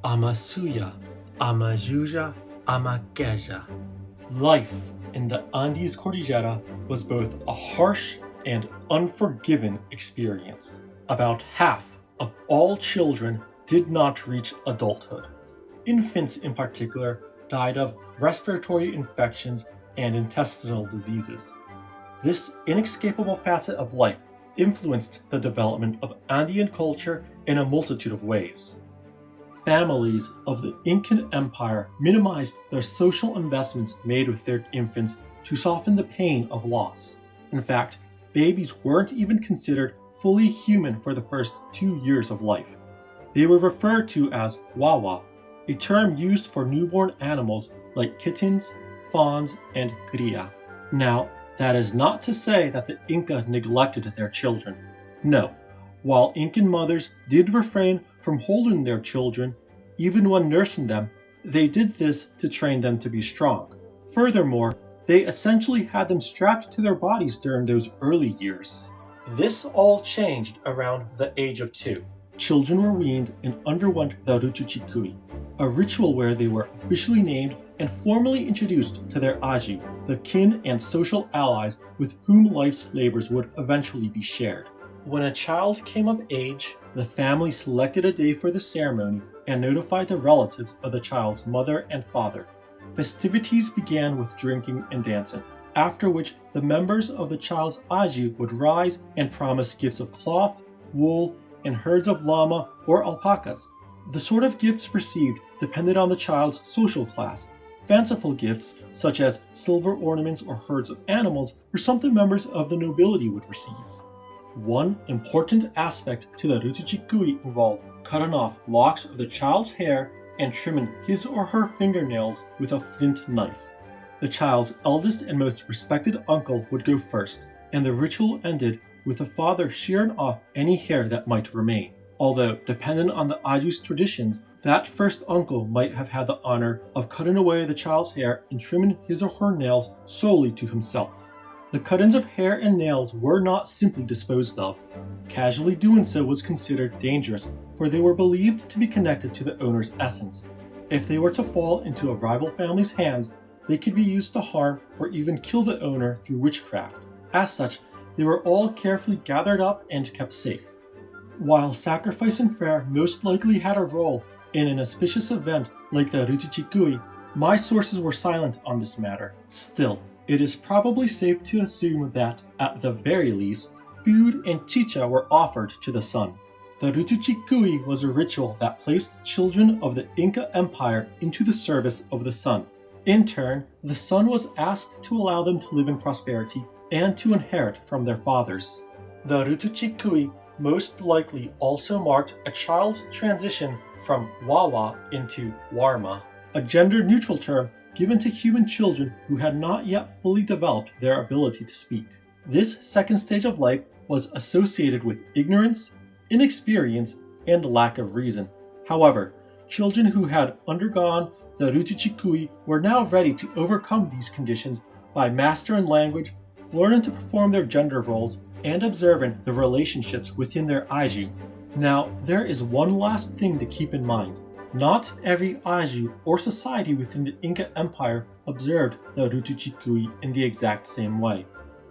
Amasuya, Amajuja, Amageja. Life in the Andes Cordillera was both a harsh and unforgiving experience. About half of all children did not reach adulthood. Infants in particular died of respiratory infections and intestinal diseases. This inescapable facet of life influenced the development of Andean culture in a multitude of ways. Families of the Incan Empire minimized their social investments made with their infants to soften the pain of loss. In fact, babies weren't even considered fully human for the first 2 years of life. They were referred to as wawa, a term used for newborn animals like kittens, fawns, and cria. Now, that is not to say that the Inca neglected their children. No, while Incan mothers did refrain from holding their children, even when nursing them, they did this to train them to be strong. Furthermore, they essentially had them strapped to their bodies during those early years. This all changed around the age of 2. Children were weaned and underwent the Rutuchikuy, a ritual where they were officially named and formally introduced to their aju, the kin and social allies with whom life's labors would eventually be shared. When a child came of age, the family selected a day for the ceremony and notified the relatives of the child's mother and father. Festivities began with drinking and dancing, after which the members of the child's aju would rise and promise gifts of cloth, wool, and herds of llama or alpacas. The sort of gifts received depended on the child's social class. Fanciful gifts, such as silver ornaments or herds of animals, were something members of the nobility would receive. One important aspect to the Rutuchikuy involved cutting off locks of the child's hair and trimming his or her fingernails with a flint knife. The child's eldest and most respected uncle would go first, and the ritual ended with the father shearing off any hair that might remain. Although, depending on the aju's traditions, that first uncle might have had the honor of cutting away the child's hair and trimming his or her nails solely to himself. The cuttings of hair and nails were not simply disposed of. Casually doing so was considered dangerous, for they were believed to be connected to the owner's essence. If they were to fall into a rival family's hands, they could be used to harm or even kill the owner through witchcraft. As such, they were all carefully gathered up and kept safe. While sacrifice and prayer most likely had a role in an auspicious event like the Rutuchikuy, my sources were silent on this matter. Still, it is probably safe to assume that, at the very least, food and chicha were offered to the sun. The Rutuchikuy was a ritual that placed children of the Inca Empire into the service of the sun. In turn, the sun was asked to allow them to live in prosperity and to inherit from their fathers. The Rutuchikuy most likely also marked a child's transition from wawa into warma, a gender-neutral term given to human children who had not yet fully developed their ability to speak. This second stage of life was associated with ignorance, inexperience, and lack of reason. However, children who had undergone the Rutuchikuy were now ready to overcome these conditions by mastering language, learning to perform their gender roles, and observing the relationships within their aju. Now, there is one last thing to keep in mind. Not every aju or society within the Inca Empire observed the Rutuchikuy in the exact same way.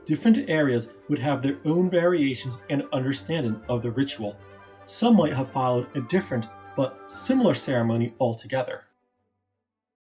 Different areas would have their own variations and understanding of the ritual. Some might have followed a different but similar ceremony altogether.